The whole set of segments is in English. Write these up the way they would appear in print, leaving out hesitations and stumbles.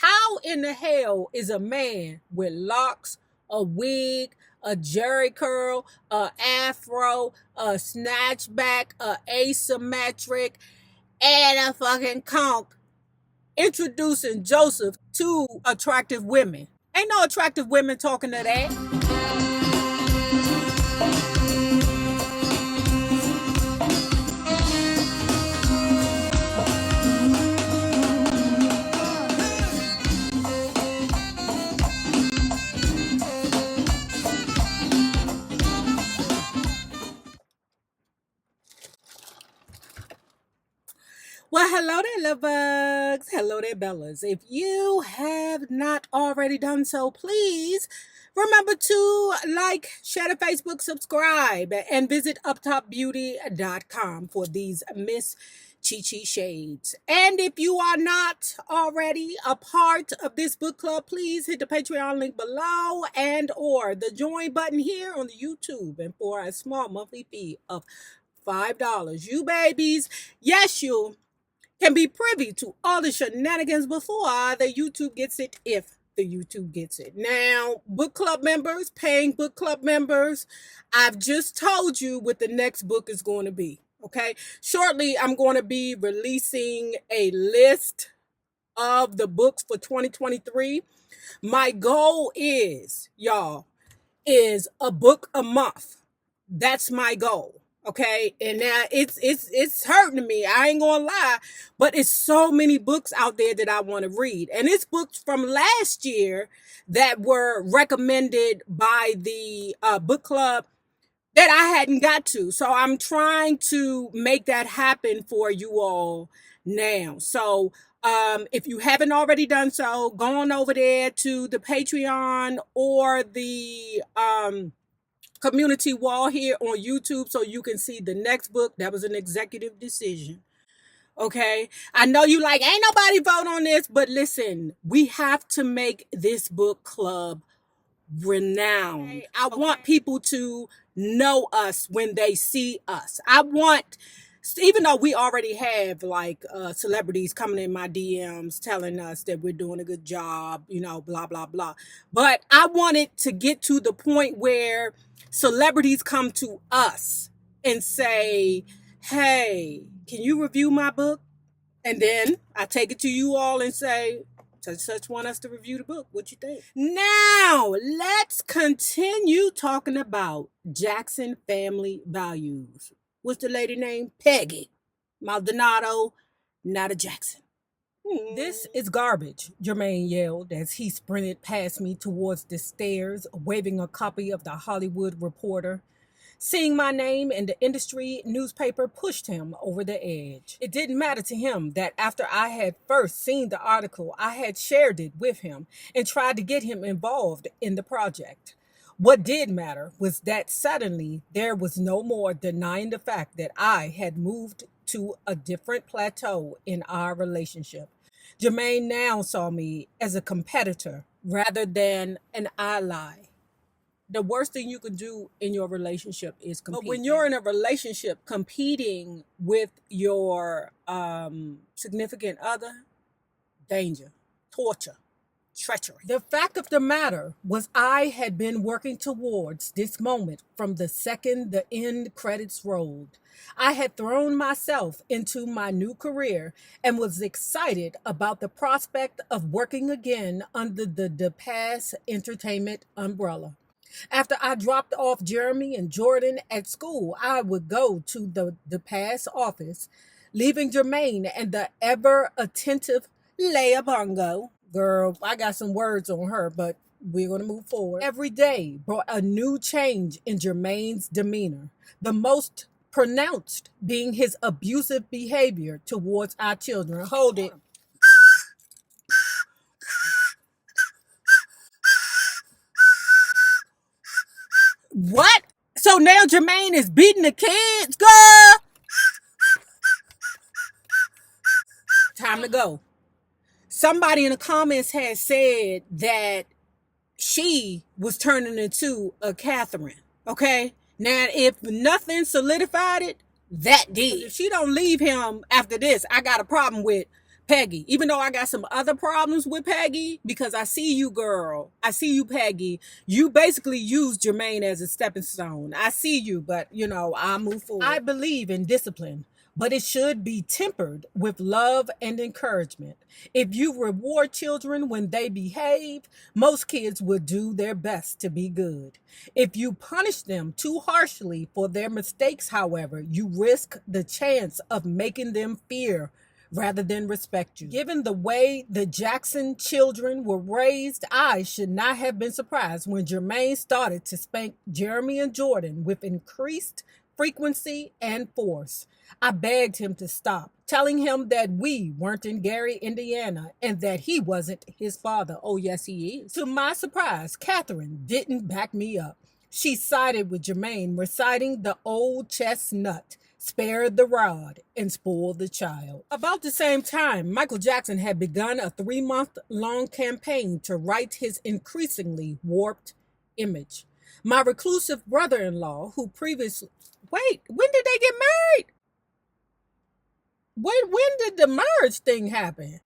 How in the hell is a man with locks, a wig, a jerry curl, a afro, a snatchback, a asymmetric, and a fucking conch introducing Joseph to attractive women? Ain't no attractive women talking to that. Well, hello there, love bugs. Hello there, Bellas. If you have not already done so, please remember to like, share the Facebook, subscribe, and visit uptopbeauty.com for these Miss Chi shades. And if you are not already a part of this book club, please hit the Patreon link below and or the join button here on the YouTube. And for a small monthly fee of $5, you babies, yes, you can be privy to all the shenanigans before the YouTube gets it, if the YouTube gets it. Now, book club members, paying book club members, I've just told you what the next book is going to be, okay? Shortly, I'm going to be releasing a list of the books for 2023. My goal is, y'all, is a book a month. That's my goal. Okay, and now it's hurting me. I ain't gonna lie, but it's so many books out there that I want to read, and it's books from last year that were recommended by the book club that I hadn't got to. So I'm trying to make that happen for you all now. So if you haven't already done so, go on over there to the Patreon or the community wall here on YouTube so you can see the next book. That was an executive decision. Okay, I know you like, ain't nobody vote on this, but listen, we have to make this book club renowned. Okay. I want people to know us when they see us. I want, even though we already have like celebrities coming in my DMs telling us that we're doing a good job, you know, blah, blah, blah. But I want it to get to the point where celebrities come to us and say, hey, can you review my book? And then I take it to you all and say, such want us to review the book. What you think? Now, let's continue talking about Jackson family values. What's the lady name? Peggy Maldonado, not a Jackson. This is garbage, Jermaine yelled as he sprinted past me towards the stairs, waving a copy of the Hollywood Reporter. Seeing my name in the industry newspaper pushed him over the edge. It didn't matter to him that after I had first seen the article, I had shared it with him and tried to get him involved in the project. What did matter was that suddenly there was no more denying the fact that I had moved to a different plateau in our relationship. Jermaine now saw me as a competitor rather than an ally. The worst thing you can do in your relationship is compete. But when you're in a relationship competing with your significant other, danger, torture, treachery. The fact of the matter was I had been working towards this moment from the second the end credits rolled. I had thrown myself into my new career and was excited about the prospect of working again under the DePass Entertainment umbrella. After I dropped off Jeremy and Jordan at school, I would go to the DePass office, leaving Jermaine and the ever-attentive Leia Bongo. Girl, I got some words on her, but we're going to move forward. Every day brought a new change in Jermaine's demeanor, the most pronounced being his abusive behavior towards our children. Hold it. What? So now Jermaine is beating the kids, girl? Time to go. Somebody in the comments had said that she was turning into a Catherine, okay? Now, if nothing solidified it, that did. If she don't leave him after this, I got a problem with Peggy, even though I got some other problems with Peggy, because I see you, girl. I see you, Peggy. You basically use Jermaine as a stepping stone. I see you, but I'll move forward. I believe in discipline, but it should be tempered with love and encouragement. If you reward children when they behave, most kids will do their best to be good. If you punish them too harshly for their mistakes, however, you risk the chance of making them fear rather than respect you. Given the way the Jackson children were raised, I should not have been surprised when Jermaine started to spank Jeremy and Jordan with increased frequency and force. I begged him to stop, telling him that we weren't in Gary, Indiana, and that he wasn't his father. Oh, yes, he is. To my surprise, Catherine didn't back me up. She sided with Jermaine, reciting the old chestnut, spare the rod and spoil the child. About the same time, Michael Jackson had begun a 3-month-long campaign to right his increasingly warped image. My reclusive brother-in-law, who previously... Wait, when did they get married? When did the marriage thing happen?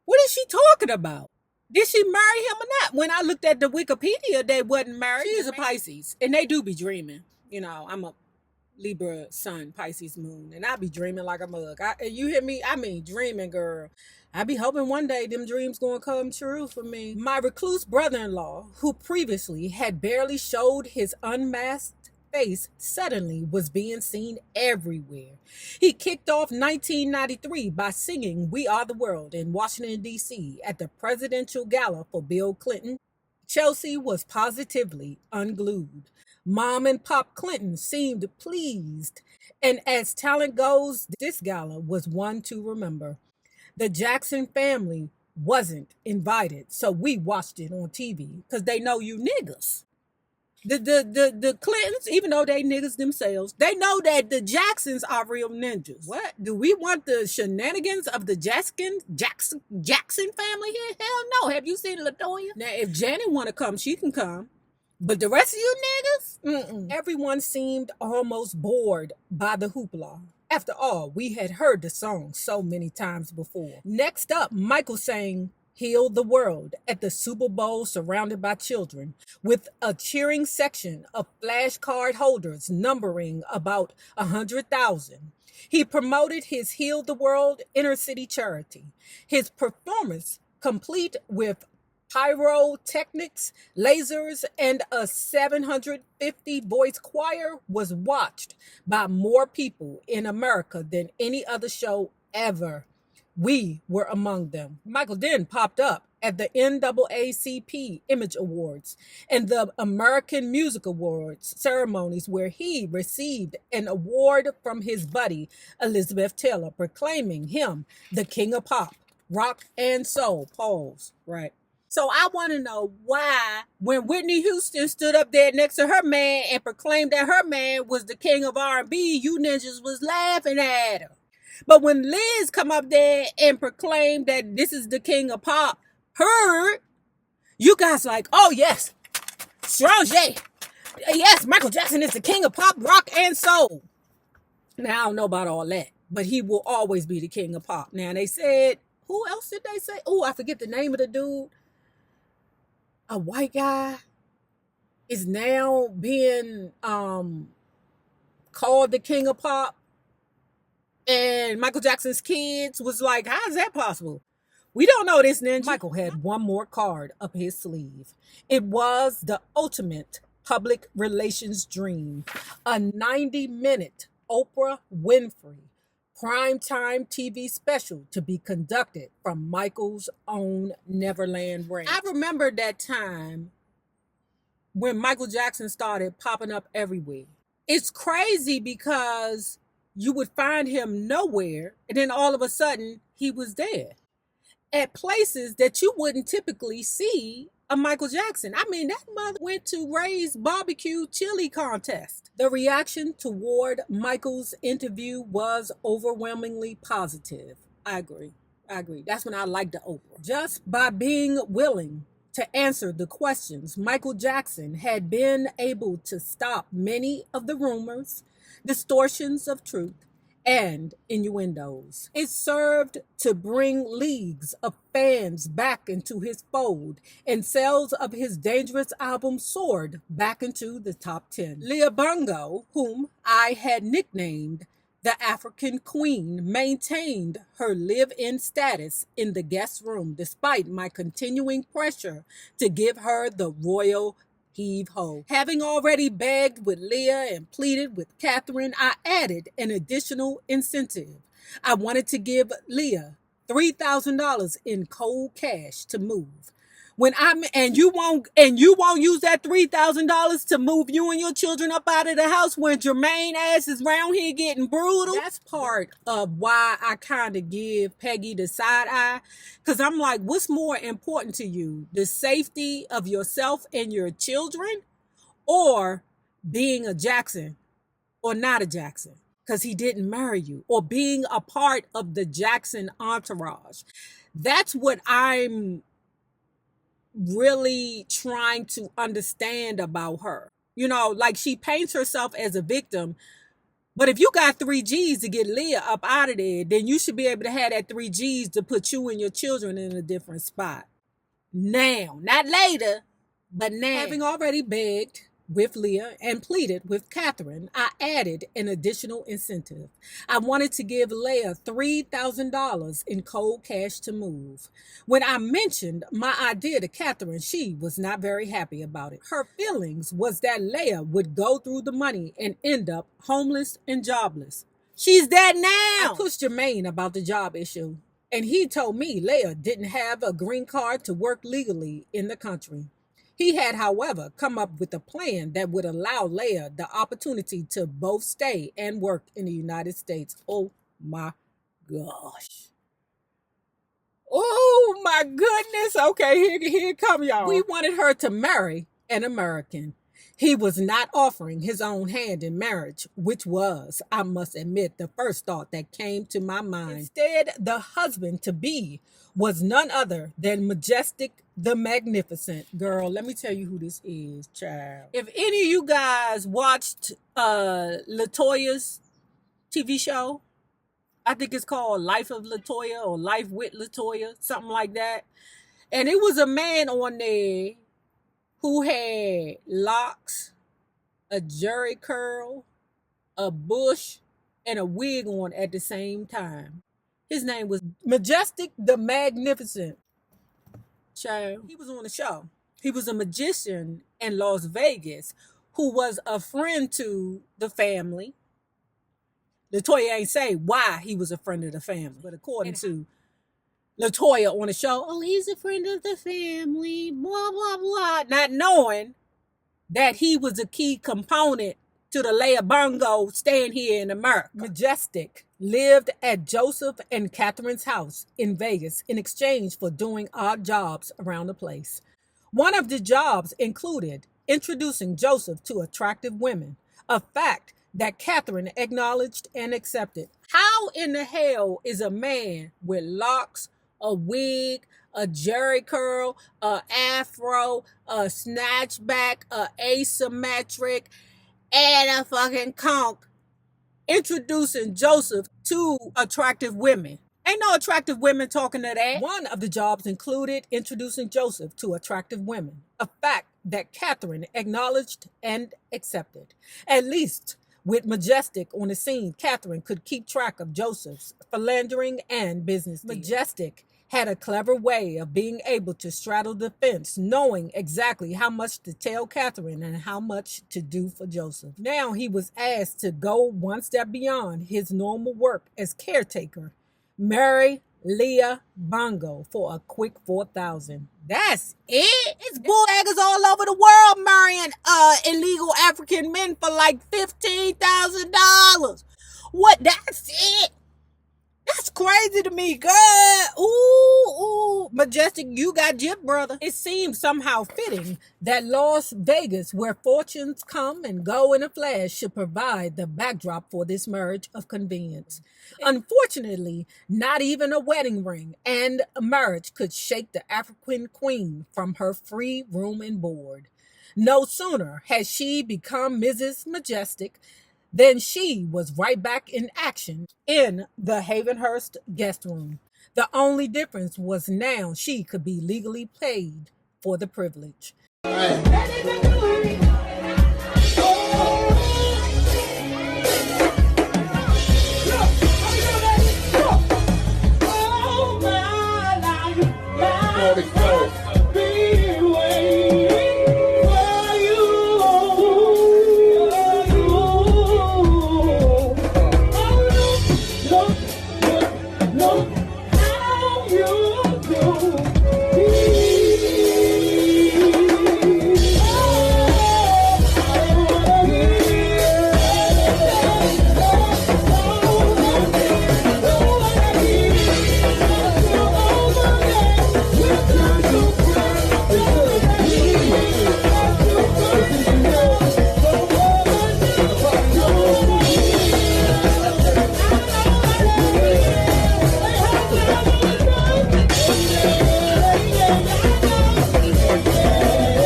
What is she talking about? Did she marry him or not? When I looked at the Wikipedia, they wasn't married. She is a Pisces, and they do be dreaming. I'm a Libra sun, Pisces moon, and I be dreaming like a mug. You hear me? I mean, dreaming, girl. I be hoping one day them dreams gonna come true for me. My recluse brother-in-law, who previously had barely showed his unmasked face, suddenly was being seen everywhere. He kicked off 1993 by singing We Are the World in Washington, D.C. at the presidential gala for Bill Clinton. Chelsea was positively unglued. Mom and Pop Clinton seemed pleased, and as talent goes, this gala was one to remember. The Jackson family wasn't invited, so we watched it on TV because they know you niggas. The Clintons, even though they niggas themselves, they know that the Jacksons are real ninjas. What? Do we want the shenanigans of the Jackson family here? Hell no. Have you seen LaToya? Now, if Janet want to come, she can come. But the rest of you niggas? Everyone seemed almost bored by the hoopla. After all, we had heard the song so many times before. Next up, Michael sang Heal the World at the Super Bowl surrounded by children, with a cheering section of flashcard holders numbering about 100,000. He promoted his Heal the World inner city charity. His performance, complete with pyrotechnics, lasers, and a 750 voice choir, was watched by more people in America than any other show ever. We were among them. Michael then popped up at the NAACP Image Awards and the American Music Awards ceremonies, where he received an award from his buddy Elizabeth Taylor, proclaiming him the king of pop, rock, and soul. Pause. Right. So I want to know why, when Whitney Houston stood up there next to her man and proclaimed that her man was the king of R&B, you ninjas was laughing at her. But when Liz come up there and proclaimed that this is the king of pop, you guys like, oh yes, strong J. Yes, Michael Jackson is the king of pop, rock, and soul. Now, I don't know about all that, but he will always be the king of pop. Now, they said, who else did they say? Oh, I forget the name of the dude. A white guy is now being called the king of pop. And Michael Jackson's kids was like, how is that possible? We don't know this ninja. Michael had one more card up his sleeve. It was the ultimate public relations dream. A 90-minute Oprah Winfrey primetime TV special to be conducted from Michael's own Neverland Ranch. I remember that time when Michael Jackson started popping up everywhere. It's crazy because you would find him nowhere, and then all of a sudden, he was there at places that you wouldn't typically see a Michael Jackson. I mean, that mother went to Ray's barbecue chili contest. The reaction toward Michael's interview was overwhelmingly positive. I agree. That's when I liked the Oprah. Just by being willing to answer the questions, Michael Jackson had been able to stop many of the rumors, distortions of truth, and innuendos. It served to bring leagues of fans back into his fold, and sales of his dangerous album soared back into the top 10. Leah Bongo, whom I had nicknamed the African Queen, maintained her live-in status in the guest room despite my continuing pressure to give her the royal heave-ho. Having already begged with Leah and pleaded with Catherine, I added an additional incentive. I wanted to give Leah $3,000 in cold cash to move. You won't use that $3,000 to move you and your children up out of the house when Jermaine ass is around here getting brutal. That's part of why I kind of give Peggy the side eye, because I'm like, what's more important to you, the safety of yourself and your children, or being a Jackson or not a Jackson because he didn't marry you, or being a part of the Jackson entourage? That's what I'm really trying to understand about her. You know, like, she paints herself as a victim, but if you got 3 G's to get Leah up out of there, then you should be able to have that 3 G's to put you and your children in a different spot. Now, not later, but now. Having already begged with Leah and pleaded with Catherine, I added an additional incentive. I wanted to give Leah $3,000 in cold cash to move. When I mentioned my idea to Catherine, she was not very happy about it. Her feelings was that Leah would go through the money and end up homeless and jobless. She's that now. I pushed Jermaine about the job issue, and he told me Leah didn't have a green card to work legally in the country. He had, however, come up with a plan that would allow Leah the opportunity to both stay and work in the United States. Oh my gosh. Oh my goodness. Okay, here come y'all. We wanted her to marry an American. He was not offering his own hand in marriage, which was, I must admit, the first thought that came to my mind. Instead, the husband-to-be was none other than Majestic the Magnificent. Girl, let me tell you who this is, child. If any of you guys watched LaToya's TV show, I think it's called Life of LaToya or Life with LaToya, something like that. And it was a man on there who had locks, a jerry curl, a bush, and a wig on at the same time. His name was Majestic the Magnificent. Child, he was on the show. He was a magician in Las Vegas who was a friend to the family. LaToya ain't say why he was a friend of the family, but according to LaToya on the show, oh, he's a friend of the family, blah, blah, blah, not knowing that he was a key component to the Leah Bongo staying here in America. Majestic lived at Joseph and Catherine's house in Vegas in exchange for doing odd jobs around the place. One of the jobs included introducing Joseph to attractive women, a fact that Catherine acknowledged and accepted. How in the hell is a man with locks, a wig, a jerry curl, a afro, a snatchback, a asymmetric, and a fucking conch introducing Joseph to attractive women? Ain't no attractive women talking to that. One of the jobs included introducing Joseph to attractive women, a fact that Catherine acknowledged and accepted. At least with Majestic on the scene, Catherine could keep track of Joseph's philandering and business deals. Majestic had a clever way of being able to straddle the fence, knowing exactly how much to tell Catherine and how much to do for Joseph. Now he was asked to go one step beyond his normal work as caretaker, marry Leah Bongo for a quick $4,000. That's it? It's bulldaggers all over the world marrying illegal African men for like $15,000. What? That's it? That's crazy to me, girl. Ooh, Majestic, you got gypped, brother. It seems somehow fitting that Las Vegas, where fortunes come and go in a flash, should provide the backdrop for this marriage of convenience. Unfortunately, not even a wedding ring and a marriage could shake the African queen from her free room and board. No sooner had she become Mrs. Majestic Then she was right back in action in the Havenhurst guest room. The only difference was now she could be legally paid for the privilege. Oh,